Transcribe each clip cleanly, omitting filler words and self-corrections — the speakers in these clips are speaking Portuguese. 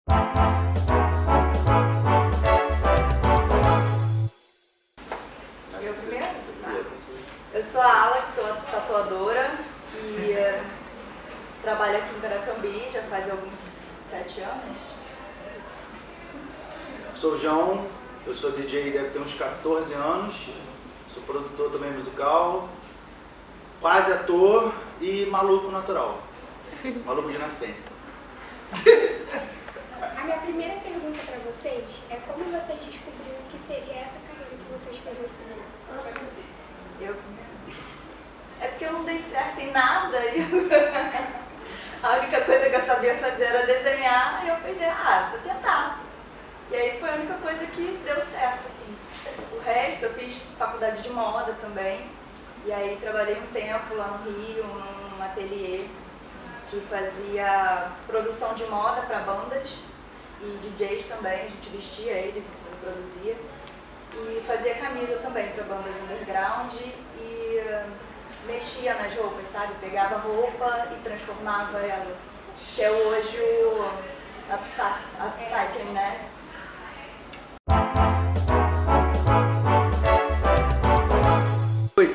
Eu primeiro? Eu sou a Alex, sou tatuadora e trabalho aqui em Paracambi já faz alguns 7 anos. Sou o João, eu sou DJ deve ter uns 14 anos, sou produtor também musical, quase ator e maluco natural, maluco de nascença. A minha primeira pergunta para vocês é como vocês descobriram que seria essa carreira que vocês queriam seguir? É porque eu não dei certo em nada e a única coisa que eu sabia fazer era desenhar e eu pensei, vou tentar. E aí foi a única coisa que deu certo, assim. O resto, eu fiz faculdade de moda também e aí trabalhei um tempo lá no Rio, num ateliê que fazia produção de moda para bandas e DJs também, a gente vestia eles, eu produzia. E fazia camisa também para bandas underground e mexia nas roupas, sabe? Pegava roupa e transformava ela. Que é hoje o upcycling, né? Oi.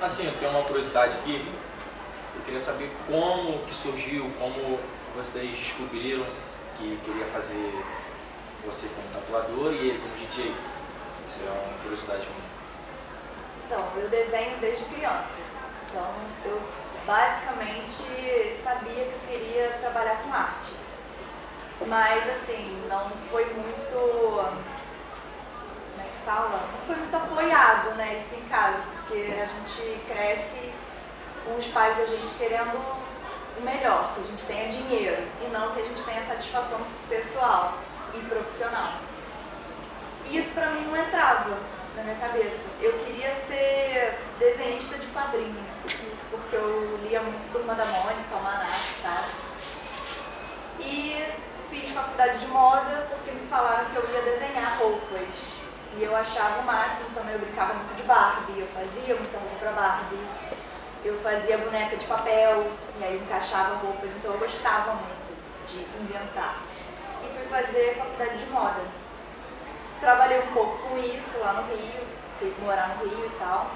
Assim, eu tenho uma curiosidade aqui. Eu queria saber como que surgiu, como vocês descobriram que queria fazer você como tatuador e ele como DJ. Isso é uma curiosidade minha. Então, eu desenho desde criança. Então, eu basicamente sabia que eu queria trabalhar com arte. Mas, assim, não foi muito, como é que fala? Não foi muito apoiado, né, isso em casa, porque a gente cresce com os pais da gente querendo o melhor, que a gente tenha dinheiro e não que a gente tenha satisfação pessoal e profissional. E isso pra mim não entrava na minha cabeça. Eu queria ser desenhista de quadrinhos, porque eu lia muito Turma da Mônica, Almanac e tal. E fiz faculdade de moda porque me falaram que eu ia desenhar roupas. E eu achava o máximo também, eu brincava muito de Barbie, eu fazia muita roupa pra Barbie. Eu fazia boneca de papel, e aí encaixava roupas, então eu gostava muito de inventar. E fui fazer faculdade de moda. Trabalhei um pouco com isso lá no Rio, fui morar no Rio e tal.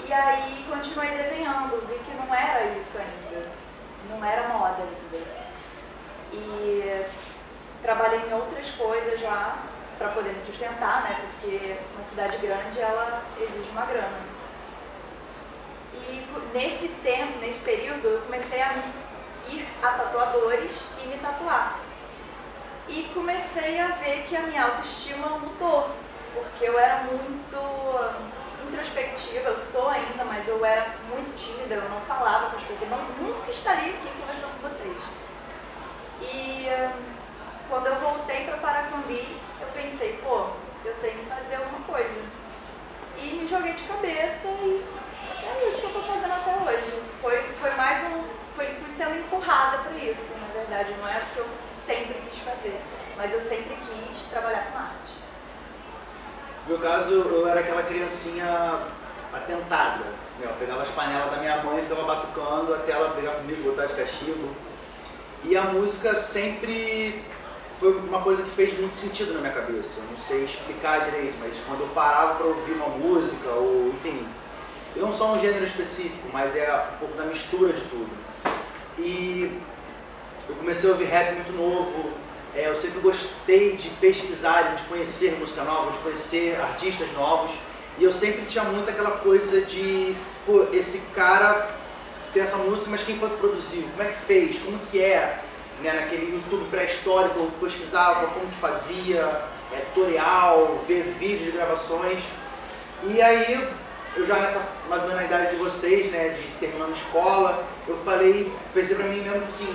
E aí continuei desenhando, vi que não era isso ainda, não era moda ainda. E trabalhei em outras coisas lá para poder me sustentar, né? Porque uma cidade grande, ela exige uma grana. E nesse tempo, nesse período, eu comecei a ir a tatuadores e me tatuar. E comecei a ver que a minha autoestima mudou, porque eu era muito introspectiva, eu sou ainda, mas eu era muito tímida, eu não falava com as pessoas, nunca estaria aqui conversando com vocês. E quando eu voltei para Paracambi, eu pensei, eu tenho que fazer alguma coisa. E me joguei de cabeça e é isso que eu estou fazendo até hoje. Fui sendo empurrada para isso, na verdade, não é porque eu sempre quis fazer, mas eu sempre quis trabalhar com arte. No meu caso, eu era aquela criancinha atentada. Eu pegava as panelas da minha mãe e ficava batucando até ela brigar comigo, botar de castigo. E a música sempre foi uma coisa que fez muito sentido na minha cabeça. Eu não sei explicar direito, mas quando eu parava para ouvir uma música, ou enfim, eu não sou um gênero específico, mas é um pouco da mistura de tudo. E eu comecei a ouvir rap muito novo, eu sempre gostei de pesquisar, de conhecer música nova, de conhecer artistas novos. E eu sempre tinha muito aquela coisa de, esse cara tem essa música, mas quem foi que produziu? Como é que fez? Como que é? Né, naquele YouTube pré-histórico, eu pesquisava como que fazia, tutorial, ver vídeos de gravações. E aí, eu já nessa, mais ou menos na idade de vocês, né, de terminando escola, eu pensei pra mim mesmo assim,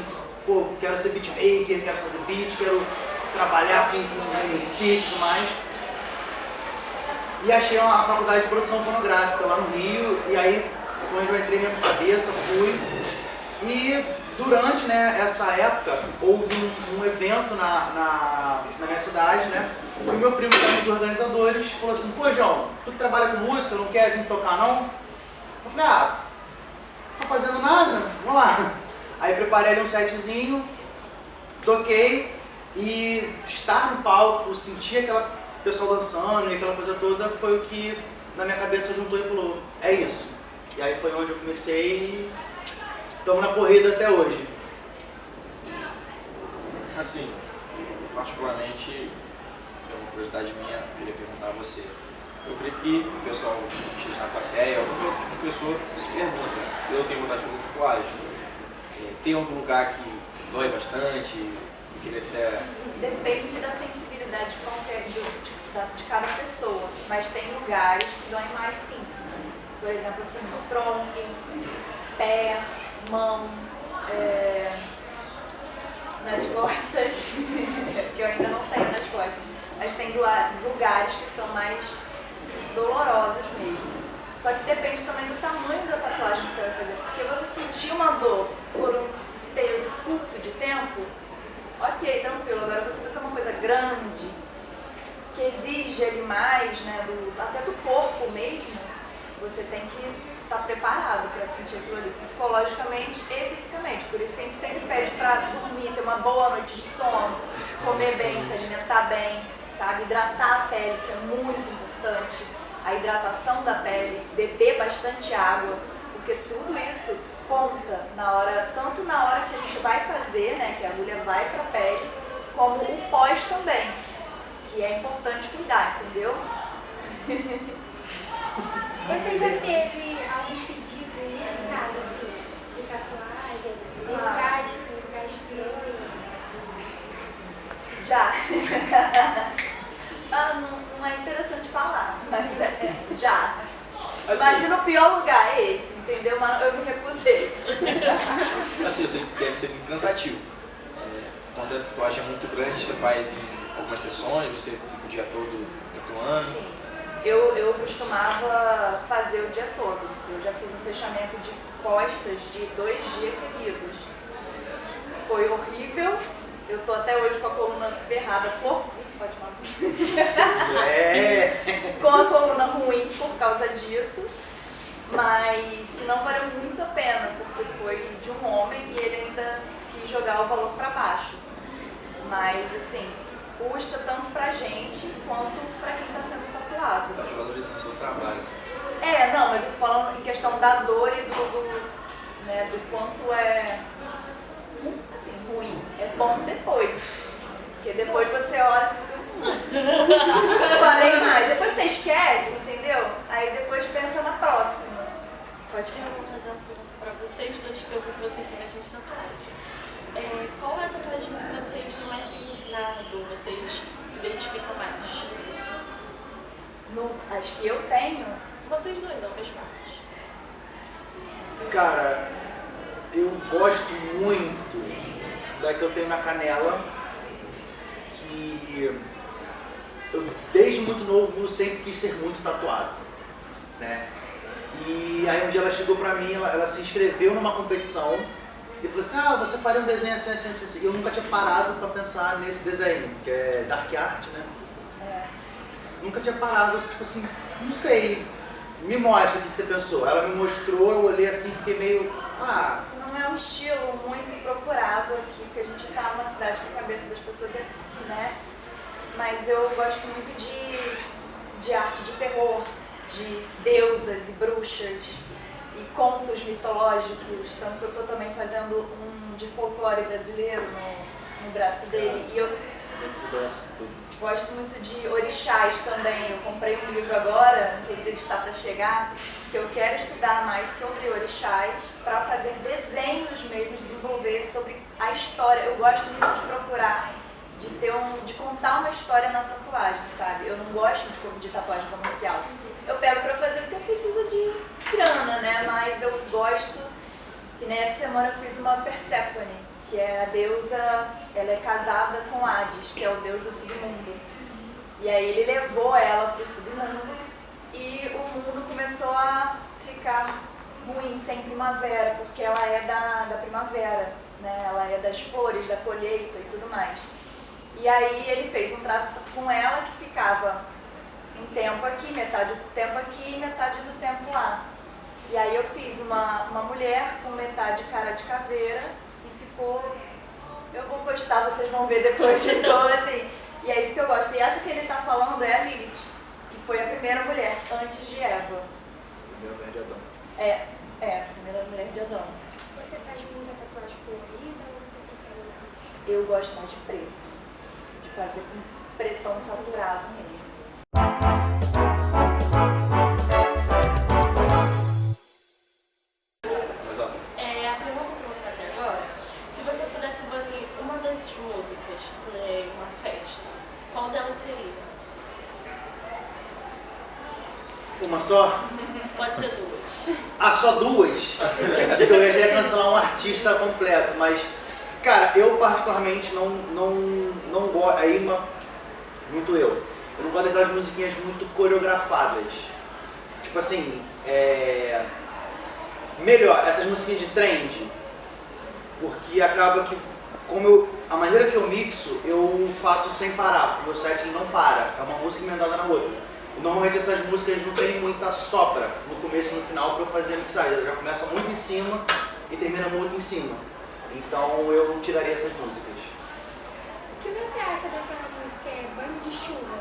quero ser beatmaker, quero fazer beat, quero trabalhar com MC e tudo mais. E achei uma faculdade de produção fonográfica lá no Rio, e aí foi onde eu entrei mesmo de cabeça, fui. E durante, né, essa época, houve um evento na minha cidade, né? E o meu primo, que é um dos organizadores, falou assim, João, tu que trabalha com música, não quer vir tocar não? Eu falei, não tô fazendo nada, vamos lá. Aí preparei ali um setzinho, toquei, E estar no palco, sentir aquela pessoa dançando e aquela coisa toda foi o que na minha cabeça juntou e falou, é isso. E aí foi onde eu comecei e estamos na corrida até hoje. Assim, particularmente, é uma curiosidade minha, eu queria perguntar a você. Eu creio que o pessoal que esteja na plateia, alguma tipo de pessoa se pergunta, eu tenho vontade de fazer tatuagem. Tem algum lugar que dói bastante? Eu queria até... Depende da sensibilidade de cada pessoa, mas tem lugares que doem mais sim. Por exemplo, assim, no tronco, pé, mão, nas costas, que eu ainda não tenho nas costas, mas tem lugares que são mais dolorosos mesmo. Só que depende também do tamanho da tatuagem que você vai fazer, porque você sentir uma dor por um período curto de tempo, ok, tranquilo. Agora você fazer uma coisa grande, que exige ali mais, né, até do corpo mesmo, você tem que estar preparado para sentir aquilo ali, psicologicamente e fisicamente. Por isso que a gente sempre pede para dormir, ter uma boa noite de sono, comer bem, se alimentar bem, sabe? Hidratar a pele, que é muito importante. A hidratação da pele, beber bastante água, porque tudo isso conta tanto na hora que a gente vai fazer, né, que a agulha vai para a pele, como o pós também, que é importante cuidar, entendeu? Você já teve algum pedido inusitado, assim, de tatuagem, em um lugar estranho? Já. Não é interessante falar, mas já. Assim, Imagina o pior lugar, esse, entendeu? Mas eu me recusei. assim, eu sei que deve ser muito cansativo. Quando a tatuagem é muito grande, você faz em algumas sessões, você fica o dia todo tatuando. Sim. Eu costumava fazer o dia todo. Eu já fiz um fechamento de costas de 2 dias seguidos. Foi horrível. Eu tô até hoje com a coluna ferrada pode falar. Com a coluna ruim por causa disso. Mas não valeu muito a pena, porque foi de um homem e ele ainda quis jogar o valor para baixo. Mas assim, custa tanto pra gente quanto pra quem tá sendo tatuado. Tá valorizando o seu trabalho. Não, mas eu tô falando em questão da dor e do quanto é assim, ruim. É bom depois. Porque depois você olha e fica, falei mais. Depois você esquece, entendeu? Aí depois pensa na próxima. Pode Eu vou fazer uma pergunta pra vocês dois, que eu vi que vocês têm bastante tatuagem. Qual é a tatuagem que vocês não é significado, vocês se identificam mais? Acho que eu tenho. Vocês dois, ambas partes. Cara, eu gosto muito da que eu tenho na canela, que eu desde muito novo sempre quis ser muito tatuado, né? E aí um dia ela chegou pra mim, ela se inscreveu numa competição e falou assim, você faria um desenho assim, assim, assim. E eu nunca tinha parado pra pensar nesse desenho, que é dark art, né? Nunca tinha parado, tipo assim, não sei, me mostra o que você pensou. Ela me mostrou, eu olhei assim, fiquei meio, Não é um estilo muito procurado aqui, porque a gente tá numa cidade que a cabeça das pessoas é assim, né? Mas eu gosto muito de arte de terror, de deusas e bruxas e contos mitológicos, tanto que eu tô também fazendo um de folclore brasileiro no braço dele. E eu gosto muito de orixás também. Eu comprei um livro agora, inclusive está para chegar, que eu quero estudar mais sobre orixás para fazer desenhos mesmo, desenvolver sobre a história. Eu gosto muito de procurar, de contar uma história na tatuagem, sabe? Eu não gosto de tatuagem comercial. Eu pego para fazer porque eu preciso de grana, né? Mas eu gosto, e nessa semana eu fiz uma Perséfone, que é a deusa, ela é casada com Hades, que é o deus do submundo. E aí ele levou ela para o submundo e o mundo começou a ficar ruim, sem primavera, porque ela é da primavera, né? Ela é das flores, da colheita e tudo mais. E aí ele fez um trato com ela que ficava um tempo aqui, metade do tempo aqui e metade do tempo lá. E aí eu fiz uma mulher com metade cara de caveira e ficou Eu vou postar, vocês vão ver depois. Então, assim, e é isso que eu gosto. E essa que ele tá falando é a Lilith, que foi a primeira mulher antes de Eva. Primeira mulher de Adão. A primeira mulher de Adão. Você faz muita tatuagem colorida ou você prefere mais? Eu gosto mais de preto, de fazer com pretão saturado mesmo. Mas, ó, A pergunta que eu vou fazer agora, se você pudesse banir uma das músicas em uma festa, qual delas seria? Uma só? Pode ser duas. Ah, só duas? Pensei que eu já ia cancelar um artista completo, mas, cara, eu particularmente não gosto, aí muito eu não gosto daquelas musiquinhas muito coreografadas. Tipo assim, melhor, essas musiquinhas de trend, porque acaba que, a maneira que eu mixo, eu faço sem parar, o meu setting não para, é uma música emendada na outra. Normalmente essas músicas não tem muita sobra no começo e no final para eu fazer a mixagem, ela já começa muito em cima e termina muito em cima. Então eu tiraria essas músicas. O que você acha daquela música Banho de Chuva?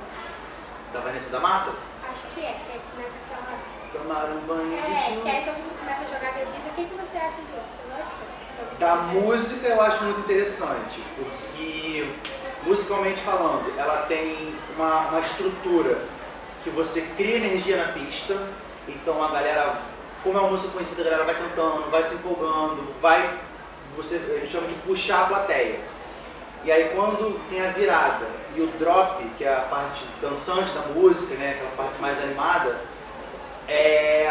Da Vanessa da Mata? Acho que começa com ela. Tomar um banho de Que chuva. aí todo mundo começa a jogar bebida. O que você acha disso? Você gosta? Da música eu acho muito interessante, porque musicalmente falando, ela tem uma estrutura que você cria energia na pista, então a galera, como é uma música conhecida, a galera vai cantando, vai se empolgando, a gente chama de puxar a plateia. E aí quando tem a virada e o drop, que é a parte dançante da música, né, aquela parte mais animada, é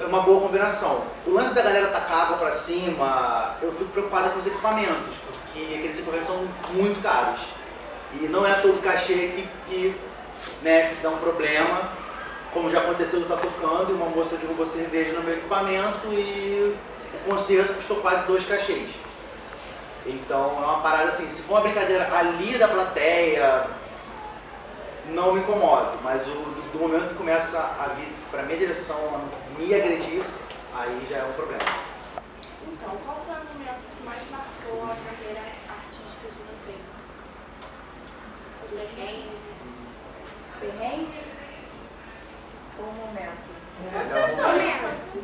uma boa combinação. O lance da galera tacar água pra cima, eu fico preocupado com os equipamentos, porque aqueles equipamentos são muito caros. E não é todo cachê que se dá um problema, como já aconteceu, eu estar tocando e uma moça derrubou cerveja no meu equipamento e o concerto custou quase 2 cachês. Então é uma parada assim, se for uma brincadeira ali da plateia, não me incomodo, mas do momento que começa a vir para minha direção, a me agredir, aí já é um problema. Então, qual foi o momento que mais marcou a carreira artística de vocês? O perrengue? Perrengue ou momento?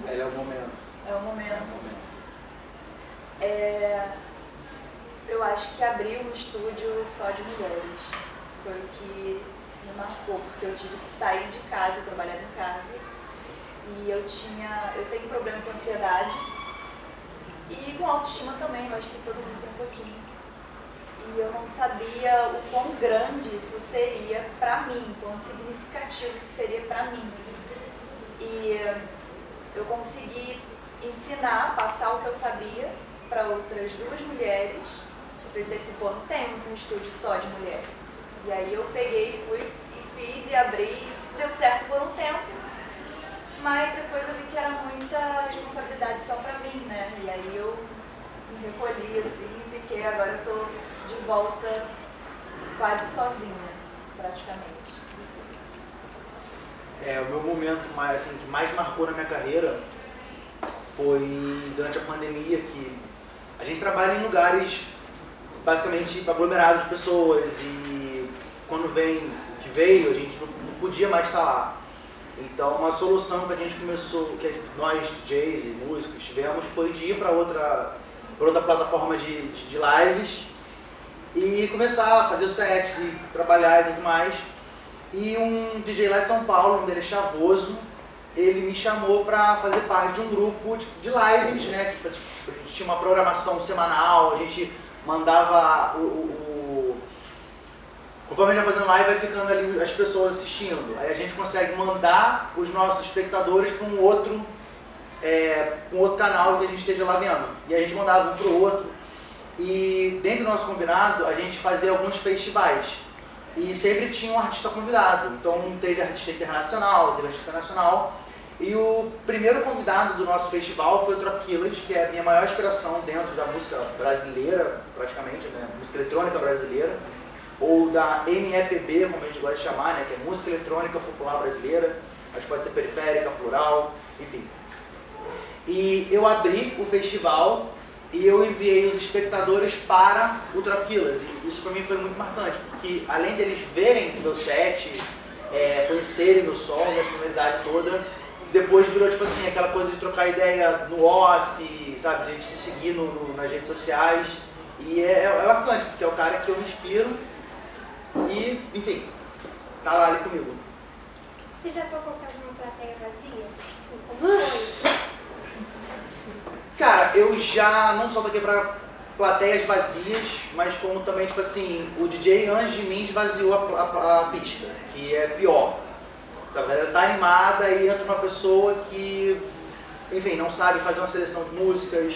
Ele é o momento. É o momento. Eu acho que abrir um estúdio só de mulheres foi o que me marcou, porque eu tive que sair de casa, eu trabalhava em casa, e eu tenho problema com ansiedade e com autoestima também, eu acho que todo mundo tem um pouquinho. E eu não sabia o quão grande isso seria pra mim, quão significativo isso seria pra mim. E eu consegui ensinar, passar o que eu sabia para outras 2 mulheres. Eu pensei assim, não tem um estúdio só de mulher. E aí eu peguei, fui e fiz e abri, deu certo por um tempo, mas depois eu vi que era muita responsabilidade só pra mim, né? E aí eu me recolhi assim e fiquei, agora eu tô de volta quase sozinha, praticamente. O meu momento que mais marcou na minha carreira foi durante a pandemia, que a gente trabalha em lugares basicamente aglomerados de pessoas e quando veio, a gente não podia mais estar lá. Então uma solução que a gente começou, que nós DJs e músicos tivemos, foi de ir para outra plataforma de lives e começar a fazer os sets e trabalhar e tudo mais. E um DJ lá de São Paulo, o nome dele é Chavoso, ele me chamou para fazer parte de um grupo de lives, né? Tipo, a gente tinha uma programação semanal, a gente mandava conforme a gente vai fazendo live, vai ficando ali as pessoas assistindo. Aí a gente consegue mandar os nossos espectadores para um outro canal que a gente esteja lá vendo. E a gente mandava um para o outro. E dentro do nosso combinado, a gente fazia alguns festivais. E sempre tinha um artista convidado. Então teve artista internacional, teve artista nacional. E o primeiro convidado do nosso festival foi o Trop Killers, que é a minha maior inspiração dentro da música brasileira, praticamente, né? Música eletrônica brasileira. Ou da MEPB, como a gente gosta de chamar, né? Que é Música Eletrônica Popular Brasileira. Acho que pode ser periférica, plural, enfim. E eu abri o festival e eu enviei os espectadores para o Trop Killers. E isso para mim foi muito marcante, porque além deles verem o meu set, conhecerem meu som, minha sonoridade toda, depois virou tipo assim, aquela coisa de trocar ideia no off, sabe, de a gente se seguir nas redes sociais. E é marcante, porque é o cara que eu me inspiro e, enfim, tá lá ali comigo. Você já tocou pra uma plateia vazia? Assim, como foi? Cara, eu já não só toquei pra plateias vazias, mas como também, tipo assim, o DJ antes de mim esvaziou a pista, que é pior. Sabe, a galera tá animada e entra uma pessoa que, enfim, não sabe fazer uma seleção de músicas,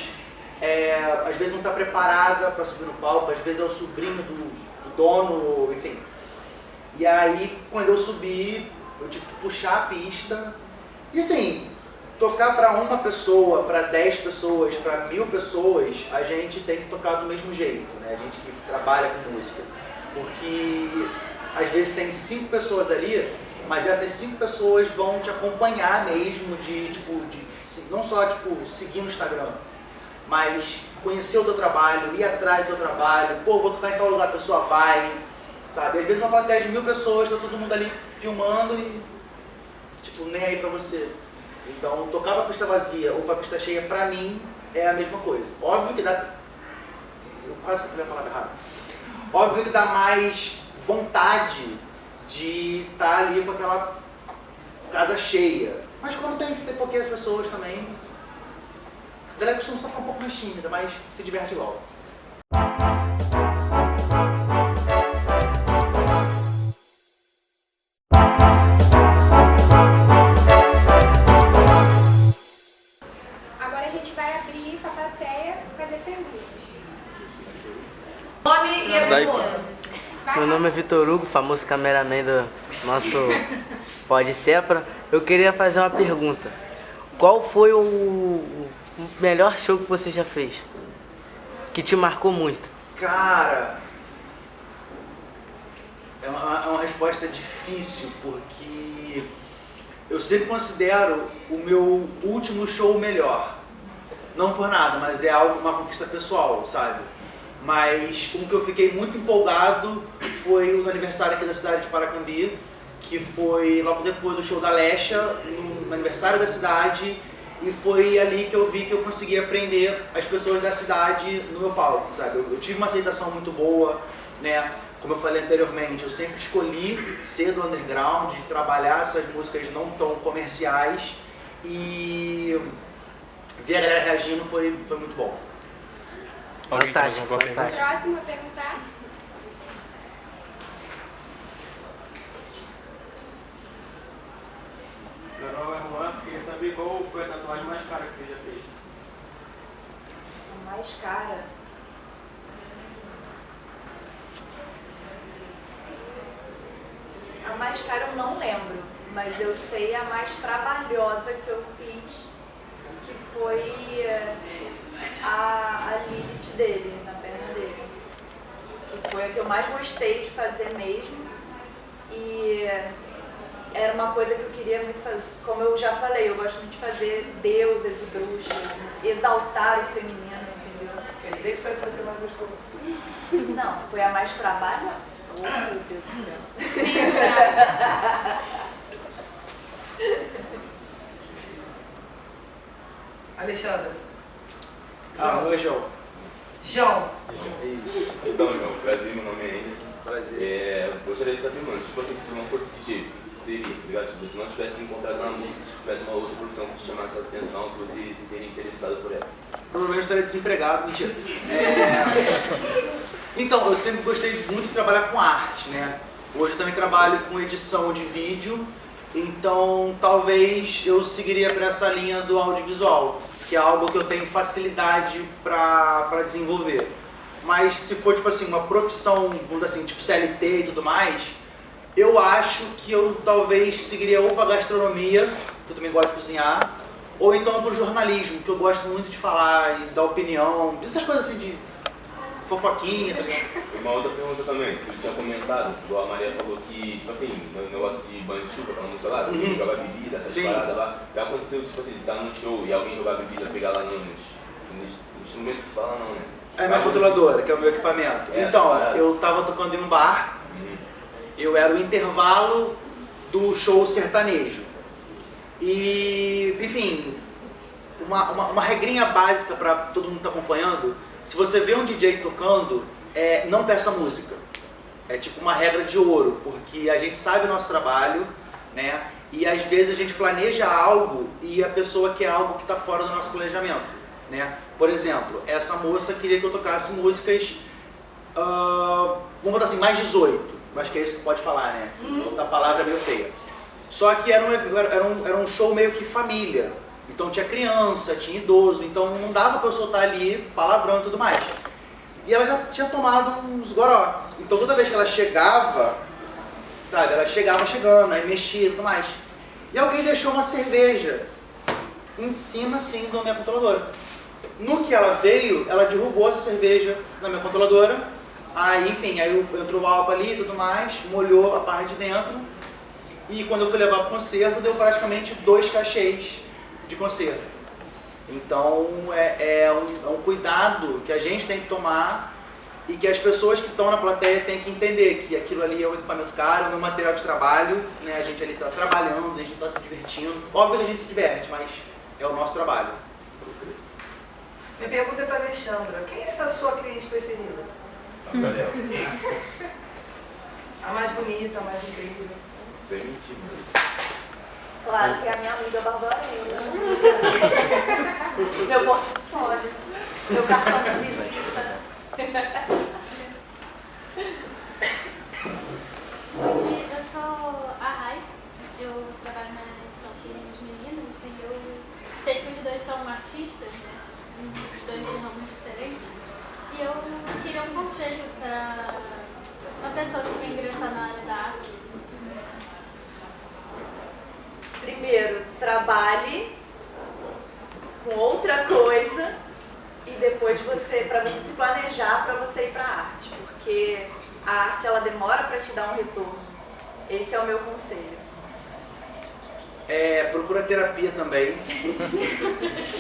às vezes não tá preparada para subir no palco, às vezes é o sobrinho do dono, enfim. E aí, quando eu subi, eu tive que puxar a pista e assim, tocar para uma pessoa, para 10 pessoas, para 1000 pessoas, a gente tem que tocar do mesmo jeito, né? A gente que trabalha com música. Porque às vezes tem 5 pessoas ali, mas essas 5 pessoas vão te acompanhar mesmo, não só seguir no Instagram, mas conhecer o teu trabalho, ir atrás do teu trabalho, pô, vou tocar em tal lugar, a pessoa vai, sabe? Às vezes uma plateia de 1000 pessoas, tá todo mundo ali filmando e, nem aí pra você. Então, tocar pra pista vazia ou pra pista cheia, pra mim, é a mesma coisa. Óbvio que dá... Eu quase que falei a palavra errada. Óbvio que dá mais vontade de estar ali com aquela casa cheia. Mas como tem que ter poucas pessoas também, a galera costuma só ficar um pouco mais tímida, mas se diverte igual. Agora a gente vai abrir pra plateia fazer perguntas. Nome e ano. Meu nome é Vitor Hugo, famoso cameraman do nosso Pode Sepra. Eu queria fazer uma pergunta. Qual foi o melhor show que você já fez? Que te marcou muito? Cara, é uma resposta difícil, porque eu sempre considero o meu último show o melhor. Não por nada, mas é uma conquista pessoal, sabe? Mas um que eu fiquei muito empolgado foi o do aniversário aqui da cidade de Paracambi, que foi logo depois do show da Lesha, no aniversário da cidade, e foi ali que eu vi que eu conseguia aprender as pessoas da cidade no meu palco, sabe? Eu tive uma aceitação muito boa, né? Como eu falei anteriormente, eu sempre escolhi ser do underground, trabalhar essas músicas não tão comerciais, e ver a galera reagindo foi muito bom. Fantástico, fantástico. Próximo a perguntar. Meu nome é Juan, queria saber qual foi a tatuagem mais cara que você já fez. A mais cara. A mais cara eu não lembro, mas eu sei a mais trabalhosa que eu fiz, que foi a Lilith dele, na perna dele. Que foi a que eu mais gostei de fazer mesmo. E era uma coisa que eu queria muito fazer. Como eu já falei, eu gosto muito de fazer deusas e bruxas, exaltar o feminino, entendeu? Quer dizer que foi a que você mais gostou? Não, foi a mais trabalho. Oh, meu Deus do céu. Sim, tá. Alexandre. Oi, João. João. Então, João, prazer, meu nome é Anderson. Prazer. Gostaria de saber, mano, tipo assim, se tu não fosse DJ, seria, tá ligado? Se você não tivesse encontrado na música, se tivesse uma outra profissão que te chamasse a atenção, que você se teria interessado por ela. Provavelmente eu estaria desempregado, mentira. Então, eu sempre gostei muito de trabalhar com arte, né? Hoje eu também trabalho com edição de vídeo, então talvez eu seguiria para essa linha do audiovisual, que é algo que eu tenho facilidade para desenvolver. Mas se for tipo assim, uma profissão, vamos dizer assim, tipo CLT e tudo mais, eu acho que eu talvez seguiria ou para gastronomia, que eu também gosto de cozinhar, ou então para o jornalismo, que eu gosto muito de falar e dar opinião, essas coisas assim de fofoquinha, tá ligado? E uma outra pergunta também, que eu tinha comentado, igual a Maria falou que, tipo assim, no negócio de banho de chuva, falando no celular, todo mundo joga bebida, essas Sim. paradas lá. Já aconteceu, tipo assim, de estar no show e alguém jogar bebida, pegar lá nos instrumento que se fala não, né? É a minha controladora, que é o meu equipamento. É, Então, essa parada. eu tava tocando em um bar, eu era o intervalo do show sertanejo. E, enfim, uma regrinha básica para todo mundo que tá acompanhando, se você vê um DJ tocando, não peça música. É tipo uma regra de ouro, porque a gente sabe o nosso trabalho, né? E às vezes a gente planeja algo e a pessoa quer algo que está fora do nosso planejamento, né? Por exemplo, essa moça queria que eu tocasse músicas, vamos botar assim, mais 18. Acho que é isso que pode falar, né? Outra palavra é meio feia. Só que era um show meio que família. Então tinha criança, tinha idoso, então não dava para eu soltar ali palavrão e tudo mais. E ela já tinha tomado uns goró. Então toda vez que ela chegava, sabe, ela chegava chegando, aí mexia e tudo mais. E alguém deixou uma cerveja em cima, assim, da minha controladora. No que ela veio, ela derrubou essa cerveja na minha controladora. Aí, enfim, aí entrou o álcool ali e tudo mais, molhou a parte de dentro. E quando eu fui levar para o concerto, deu praticamente 2 cachês de concerto. Então, é um cuidado que a gente tem que tomar e que as pessoas que estão na plateia têm que entender que aquilo ali é um equipamento caro, é o meu material de trabalho, né? A gente ali está trabalhando, a gente está se divertindo. Óbvio que a gente se diverte, mas é o nosso trabalho. Minha pergunta é para a Alexandra. Quem é a sua cliente preferida? Gabriel. A mais bonita, a mais incrível? Sem mentir. Claro que é a minha amiga Barbarella. Meu portfólio, meu cartão de visita. Eu sou a Rai, eu trabalho na edição dos meninos e eu sei que os dois são artistas, né? Os dois de ramos diferentes. E eu queria um conselho para uma pessoa que quer ingressar na área da arte. Primeiro, trabalhe com outra coisa e depois para você se planejar para você ir para a arte, porque a arte ela demora para te dar um retorno. Esse é o meu conselho. Procura terapia também.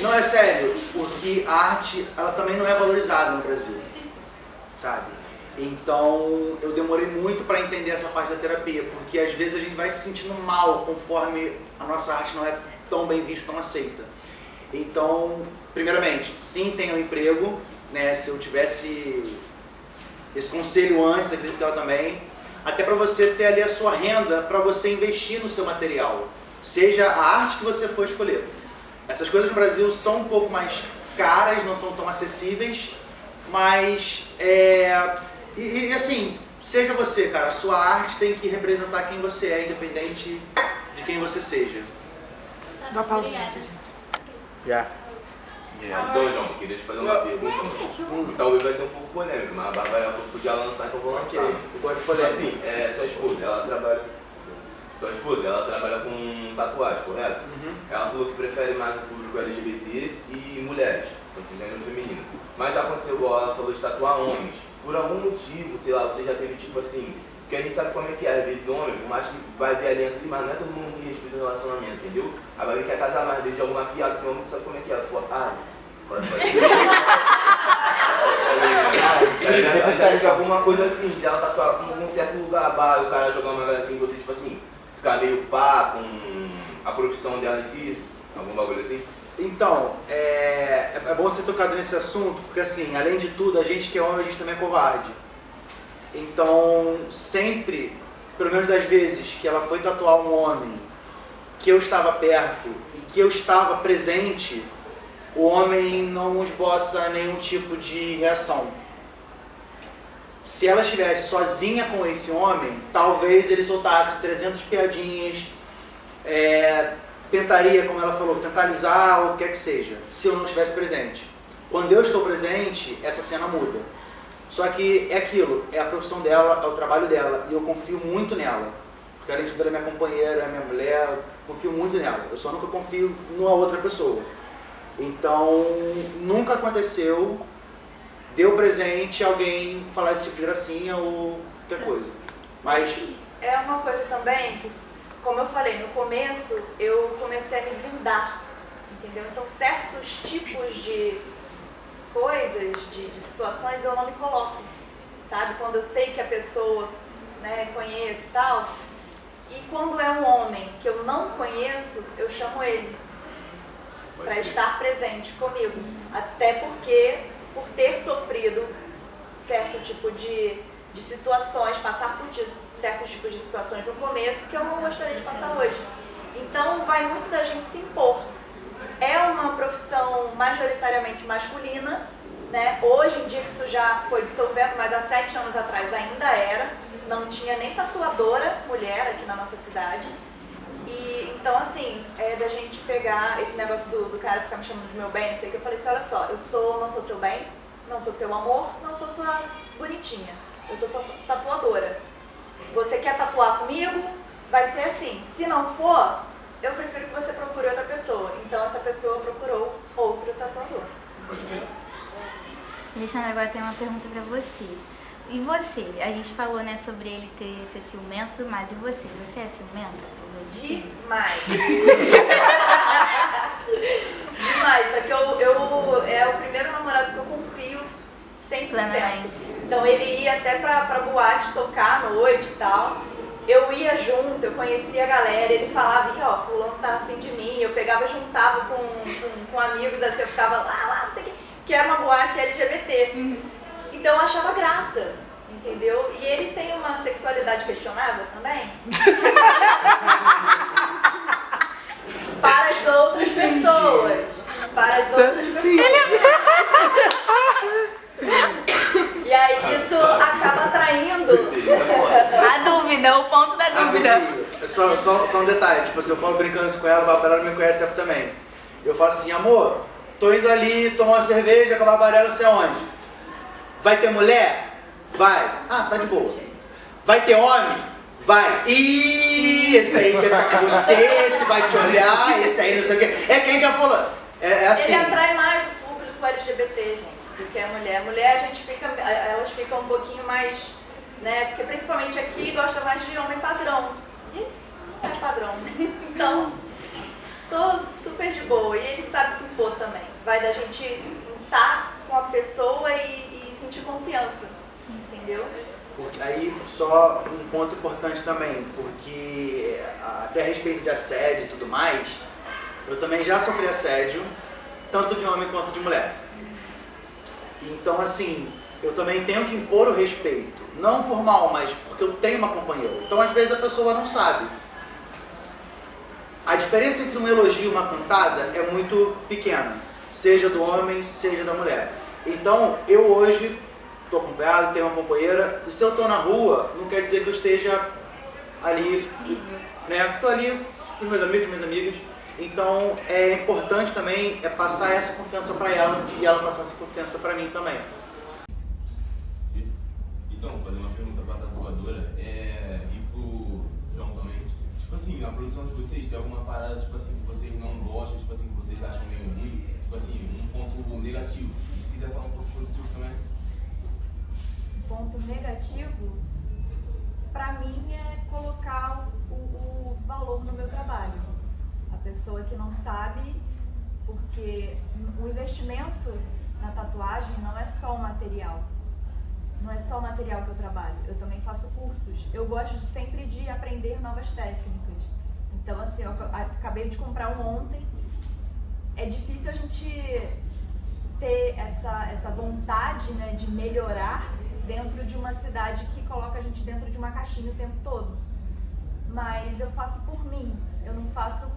Não, é sério, porque a arte ela também não é valorizada no Brasil, sabe? Então eu demorei muito para entender essa parte da terapia, porque às vezes a gente vai se sentindo mal conforme a nossa arte não é tão bem vista, tão aceita. Então, primeiramente, sim, tenha um emprego, né? Se eu tivesse esse conselho antes, acredito que ela também, até para você ter ali a sua renda para você investir no seu material, seja a arte que você for escolher. Essas coisas no Brasil são um pouco mais caras, não são tão acessíveis, mas E assim, seja você, cara, sua arte tem que representar quem você é, independente de quem você seja. Dá pausa. Obrigada. Já. Então, João, queria te fazer uma pergunta. Talvez vai ser um pouco polêmico, mas a Bárbara podia lançar, então eu vou lançar. Ok, eu gosto de Tipo polêmica. assim, sua esposa, ela trabalha com tatuagem, correto? Ela falou que prefere mais o público LGBT e mulheres, assim, gênero feminino. Mas já aconteceu igual ela falou de tatuar homens. Por algum motivo, sei lá, você já teve tipo assim, porque a gente sabe como é que é, às vezes homem, por mais que vai ver aliança ali, mas não é todo mundo que respeita o relacionamento, entendeu? Agora ele quer casar mais vezes de alguma piada, porque o homem sabe como é que é. Agora acho que alguma coisa assim, de ela tatuar com um certo lugar, e o cara jogar uma coisa assim, você tipo assim, ficar meio pá com a profissão dela em si, algum bagulho assim? Então, é bom você tocar nesse assunto, porque assim, além de tudo, a gente que é homem, a gente também é covarde. Então, sempre, pelo menos das vezes que ela foi tatuar um homem, que eu estava perto e que eu estava presente, o homem não esboça nenhum tipo de reação. Se ela estivesse sozinha com esse homem, talvez ele soltasse 300 piadinhas, tentaria, como ela falou, tentalizar ou o que quer que seja, se eu não estivesse presente. Quando eu estou presente, essa cena muda. Só que é aquilo, é a profissão dela, é o trabalho dela, e eu confio muito nela. Porque além de tudo, ela é minha companheira, é minha mulher, eu confio muito nela. Eu só nunca confio numa outra pessoa. Então, nunca aconteceu, deu presente alguém falar esse tipo de gracinha ou qualquer coisa. Mas É uma coisa também que, como eu falei, no começo eu comecei a me blindar, entendeu? Então certos tipos de coisas, de situações, eu não me coloco, sabe? Quando eu sei que a pessoa, né, conheço e tal. E quando é um homem que eu não conheço, eu chamo ele para estar presente comigo. Até porque, por ter sofrido certo tipo de situações, passar por certos tipos de situações no começo que eu não gostaria de passar hoje. Então, vai muito da gente se impor. É uma profissão majoritariamente masculina, né? Hoje em dia que isso já foi dissolvendo, mas há 7 anos atrás ainda era. Não tinha nem tatuadora mulher aqui na nossa cidade. E então, assim, é da gente pegar esse negócio do cara ficar me chamando de meu bem, não sei o que. Eu falei assim, olha só, não sou seu bem, não sou seu amor, não sou sua bonitinha. Eu sou sua tatuadora. Você quer tatuar comigo? Vai ser assim. Se não for, eu prefiro que você procure outra pessoa. Então essa pessoa procurou outro tatuador. Alexandre, agora tem uma pergunta pra você. E você? A gente falou, né, sobre ele ser ciumento e tudo mais. E você? Você é ciumento? Demais. Demais. Só que eu é o primeiro namorado que eu confio 100%. Plenamente. Então ele ia até pra boate tocar à noite e tal. Eu ia junto, eu conhecia a galera, ele falava, ó, fulano tá afim de mim, eu pegava, juntava com amigos, assim, eu ficava lá, não sei o que era uma boate LGBT. Então eu achava graça, entendeu? E ele tem uma sexualidade questionável também. Para as outras pessoas. Para as outras pessoas. E aí isso acaba atraindo a dúvida, o ponto da dúvida. Só um detalhe, tipo assim, eu falo brincando isso com ela, a Barbarella me conhece também. Eu falo assim, amor, tô indo ali tomar uma cerveja com a Barbarella, não sei aonde. Vai ter mulher? Vai. Ah, tá de boa. Vai ter homem? Vai. Ih, esse aí quer ficar com você, esse vai te olhar, esse aí não sei o quê. É quem que falou? É assim. Ele atrai mais o público LGBT, gente, do que a mulher. A mulher, elas ficam um pouquinho mais, né, porque principalmente aqui gosta mais de homem padrão. E não é padrão, né? Então, tô super de boa. E ele sabe se impor também. Vai da gente estar com a pessoa e sentir confiança. Sim. Entendeu? Aí, só um ponto importante também, porque até a respeito de assédio e tudo mais, eu também já sofri assédio, tanto de homem quanto de mulher. Então, assim, eu também tenho que impor o respeito. Não por mal, mas porque eu tenho uma companheira. Então, às vezes, a pessoa não sabe. A diferença entre um elogio e uma cantada é muito pequena. Seja do homem, seja da mulher. Então, eu hoje estou acompanhado, tenho uma companheira. E se eu estou na rua, não quer dizer que eu esteja ali, né? Estou ali com os meus amigos, minhas amigas. Então, é importante também passar essa confiança para ela e ela passar essa confiança para mim também. Então, vou fazer uma pergunta para a tatuadora e pro João também. Tipo assim, a produção de vocês tem alguma parada, tipo assim, que vocês não gostam, tipo assim, que vocês acham meio ruim? Tipo assim, um ponto negativo. Se quiser falar um pouco positivo também. Ponto negativo, para mim, é colocar o valor no meu trabalho. A pessoa que não sabe, porque o investimento na tatuagem não é só o material. Não é só o material que eu trabalho, eu também faço cursos. Eu gosto sempre de aprender novas técnicas. Então, assim, eu acabei de comprar um ontem. É difícil a gente ter essa vontade, né, de melhorar dentro de uma cidade que coloca a gente dentro de uma caixinha o tempo todo. Mas eu faço por mim, eu não faço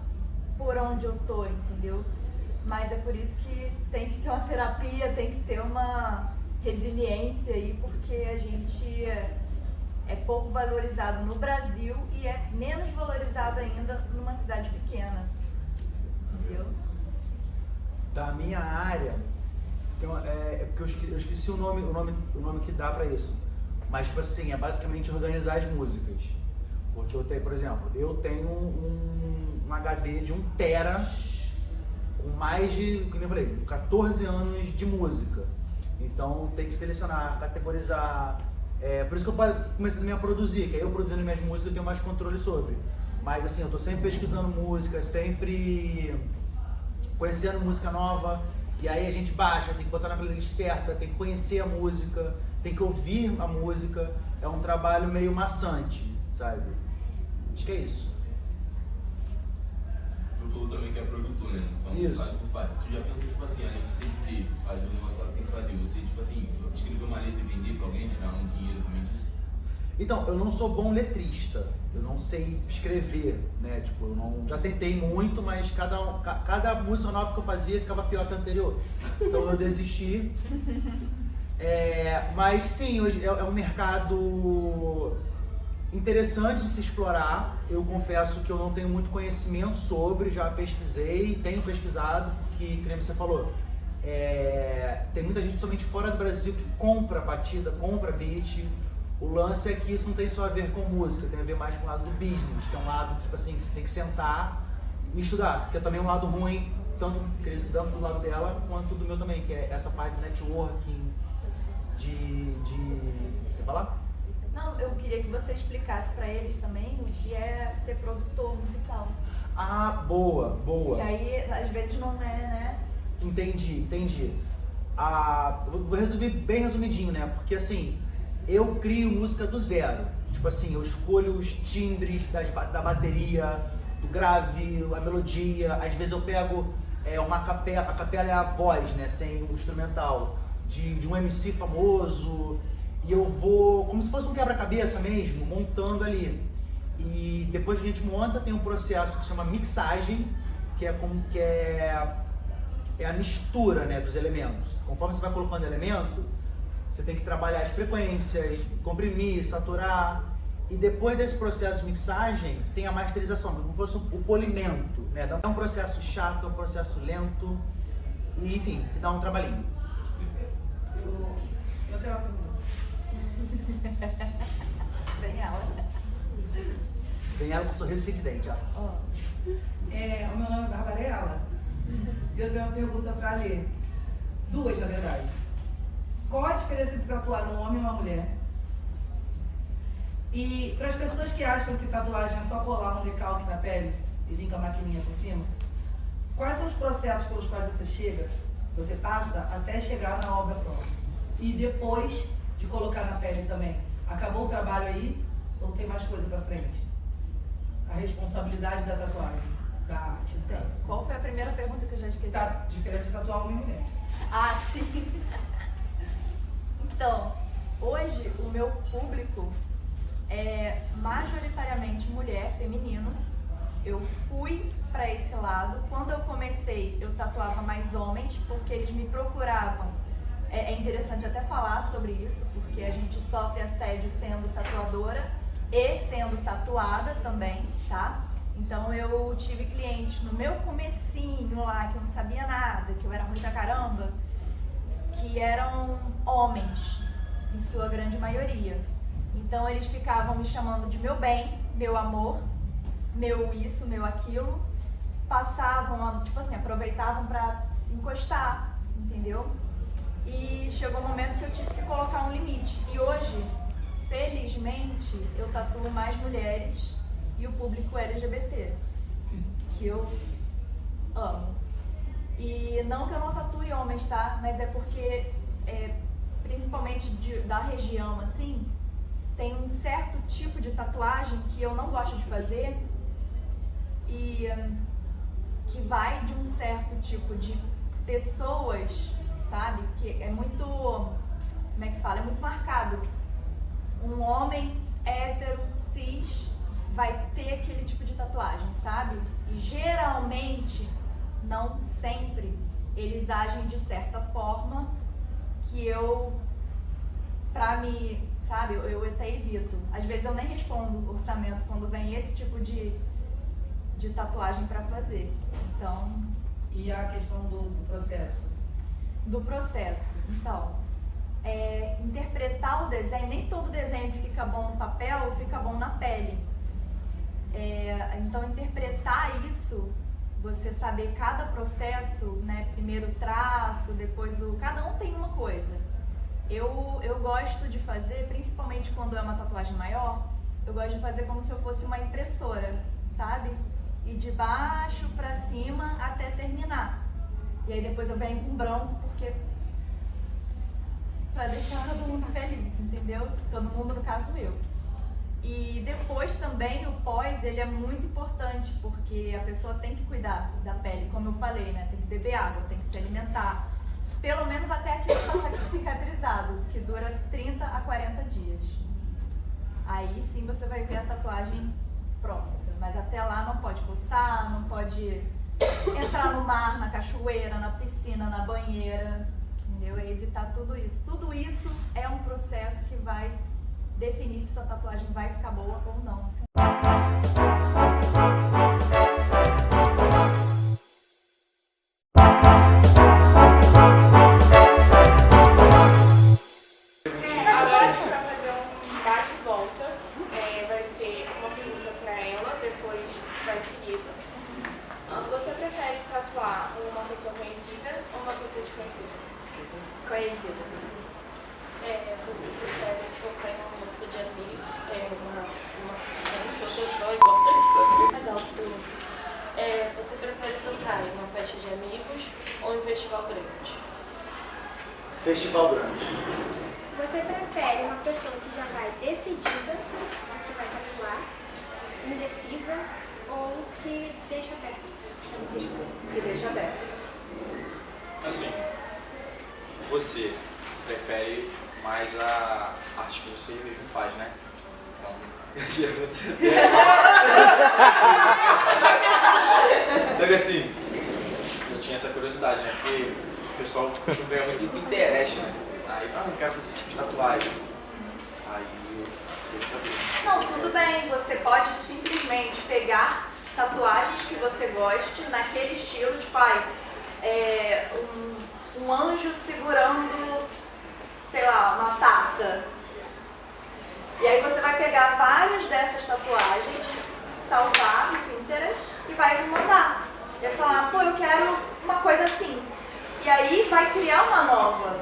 por onde eu tô, entendeu? Mas é por isso que tem que ter uma terapia, tem que ter uma resiliência aí, porque a gente é pouco valorizado no Brasil e é menos valorizado ainda numa cidade pequena, entendeu? Da minha área, então, é porque eu esqueci o nome que dá pra isso, mas tipo assim, é basicamente organizar as músicas, porque eu tenho, por exemplo, eu tenho um HD de 1 tera com mais de, como eu falei, 14 anos de música. Então tem que selecionar, categorizar. Por isso que eu comecei também a produzir, que aí eu produzindo minhas músicas eu tenho mais controle sobre. Mas assim, eu tô sempre pesquisando música, sempre conhecendo música nova. E aí a gente baixa, tem que botar na playlist certa, tem que conhecer a música, tem que ouvir a música. É um trabalho meio maçante, sabe? Acho que é isso. Tu falou também que é produtor, né? Então, isso. Tu faz. Tu já pensou, tipo assim, além de ser DJ, fazer o negócio lá que tem que fazer, você, tipo assim, escrever uma letra e vender pra alguém, tirar um dinheiro também disso? Então, eu não sou bom letrista, eu não sei escrever, né? Tipo, eu não, já tentei muito, mas cada música nova que eu fazia ficava pior que a anterior. Então eu desisti. Mas sim, hoje é um mercado interessante de se explorar. Eu confesso que eu não tenho muito conhecimento sobre, já pesquisei, tenho pesquisado, porque, como você falou, tem muita gente, principalmente fora do Brasil, que compra batida, compra beat. O lance é que isso não tem só a ver com música, tem a ver mais com o lado do business, que é um lado, tipo assim, que você tem que sentar e estudar, porque é também um lado ruim, tanto do lado dela, quanto do meu também, que é essa parte de networking, Quer falar? Não, eu queria que você explicasse pra eles também o que é ser produtor musical. Ah, boa. Que aí, às vezes, não é, né? Entendi. Vou resumir bem resumidinho, né? Porque assim, eu crio música do zero. Tipo assim, eu escolho os timbres da bateria, do grave, a melodia. Às vezes eu pego a capela é a voz, né? Sem o instrumental. De um MC famoso. E eu vou, como se fosse um quebra-cabeça mesmo, montando ali. E depois que a gente monta, tem um processo que se chama mixagem, que é a mistura, né, dos elementos. Conforme você vai colocando elemento, você tem que trabalhar as frequências, comprimir, saturar. E depois desse processo de mixagem, tem a masterização, como se fosse o polimento, né? É um processo chato, é um processo lento, e enfim, que dá um trabalhinho. Eu tenho uma pergunta. Vem ela com sorriso cheio de dente, ó. O meu nome é Barbarella. Eu tenho uma pergunta para ler. Duas, na verdade. Qual a diferença entre tatuar um homem e uma mulher? E para as pessoas que acham que tatuagem é só colar um decalque na pele e vir com a maquininha por cima, quais são os processos pelos quais você passa até chegar na obra pronta? E depois de colocar na pele também, acabou o trabalho aí ou tem mais coisa para frente? A responsabilidade da tatuagem, da arte. Qual foi a primeira pergunta que eu já esqueci? A diferença de tatuar homem e mulher. Ah, sim. Então, hoje o meu público é majoritariamente mulher, feminino. Eu fui para esse lado. Quando eu comecei, eu tatuava mais homens, porque eles me procuravam. É interessante até falar sobre isso, porque a gente sofre assédio sendo tatuadora e sendo tatuada também, tá? Então eu tive clientes no meu comecinho lá, que eu não sabia nada, que eu era ruim pra caramba, que eram homens, em sua grande maioria. Então eles ficavam me chamando de meu bem, meu amor, meu isso, meu aquilo, passavam, tipo assim, aproveitavam pra encostar, entendeu? E chegou um momento que eu tive que colocar um limite. E hoje, felizmente, eu tatuo mais mulheres e o público LGBT, que eu amo. E não que eu não tatue homens, tá? Mas é porque, principalmente da região, assim, tem um certo tipo de tatuagem que eu não gosto de fazer e que vai de um certo tipo de pessoas, sabe? Que é muito, como é que fala? É muito marcado. Um homem hétero, cis, vai ter aquele tipo de tatuagem, sabe? E geralmente, não sempre, eles agem de certa forma que sabe, eu até evito. Às vezes eu nem respondo orçamento quando vem esse tipo de tatuagem pra fazer. Então... E a questão do processo? Do processo. Então, interpretar o desenho, nem todo desenho que fica bom no papel fica bom na pele. Então, interpretar isso, você saber cada processo, né? Primeiro o traço, depois cada um tem uma coisa. Eu gosto de fazer, principalmente quando é uma tatuagem maior, eu gosto de fazer como se eu fosse uma impressora, sabe? E de baixo pra cima até terminar. E aí depois eu venho com branco, porque pra deixar todo mundo feliz, entendeu? Todo mundo, no caso, eu. E depois também o pós, ele é muito importante, porque a pessoa tem que cuidar da pele, como eu falei, né? Tem que beber água, tem que se alimentar. Pelo menos até aquilo passar cicatrizado, que dura 30 a 40 dias. Aí sim você vai ver a tatuagem pronta. Mas até lá não pode coçar, não pode entrar no mar, na cachoeira, na piscina, na banheira, entendeu? É evitar tudo isso. Tudo isso é um processo que vai definir se sua tatuagem vai ficar boa ou não. Agora a gente vai fazer um bate e volta. Vai ser uma pergunta para ela, depois vai seguida. Você prefere tatuar uma pessoa conhecida ou uma pessoa desconhecida? Conhecida. Você prefere tocar em uma música de amigo, uma pessoa igual mais alto. Você prefere tocar em uma festa de amigos ou em um festival grande? Festival grande. Você prefere uma pessoa que já vai decidida, que vai tatuar, indecisa ou que deixa aberto para você escolher? Que deixa aberto. Assim, você prefere mais a arte que você mesmo faz, né? Então, sabe assim, eu tinha essa curiosidade, né? Porque o pessoal costuma ganhar muito no Pinterest, né? Aí, não quero fazer esse tipo de tatuagem. Aí eu queria saber. Não, tudo bem, você pode simplesmente pegar tatuagens que você goste, naquele estilo, tipo, um anjo segurando, sei lá, uma taça. E aí você vai pegar várias dessas tatuagens, salvar no Pinterest e vai me mandar. E vai falar, pô, eu quero uma coisa assim. E aí vai criar uma nova,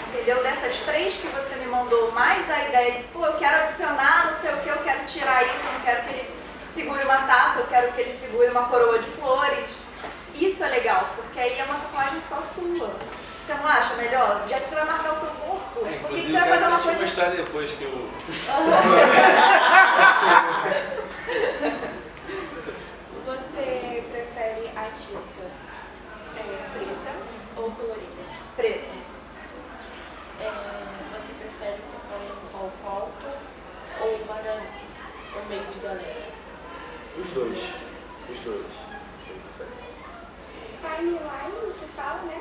entendeu? Dessas 3 que você me mandou, mais a ideia de, pô, eu quero adicionar não sei o que, eu quero tirar isso, eu não quero que ele segure uma taça, eu quero que ele segure uma coroa de flores. Isso é legal, porque aí é uma tatuagem só sua. Você não acha melhor? Já que você vai marcar o seu corpo, por que você vai fazer uma coisa... Eu mostrar depois que eu... Você prefere a tinta preta ou colorida? Preta. Você prefere tocar em um palco alto ou para o meio de galera? Os dois. Timeline, que fala, né?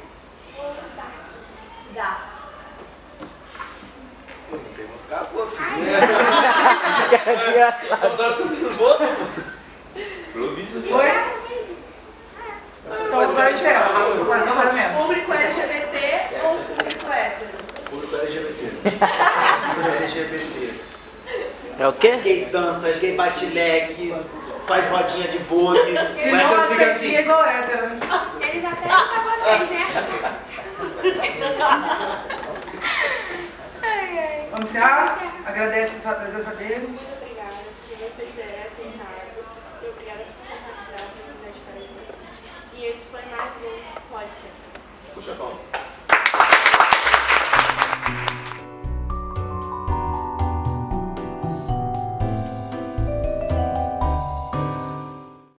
Ou dark? Dá. Pô, não pergunta o cara, pô, filho. Vocês estão dando tudo no voto? Improvisa. Foi? Então, agora é diferente. Fazer o Público LGBT ou público hétero? Público LGBT. LGBT. É o quê? As gay dança, as gay bate leque, faz rodinha de vogue. O E não hétero fica aceitia assim. igual hétero. Eles até pra vocês, né? Vamos encerrar? Agradece a presença deles. Muito obrigada por vocês terem aceitado e obrigada por compartilhar a história de vocês. E esse foi mais um Pode Ser. Puxa a palma.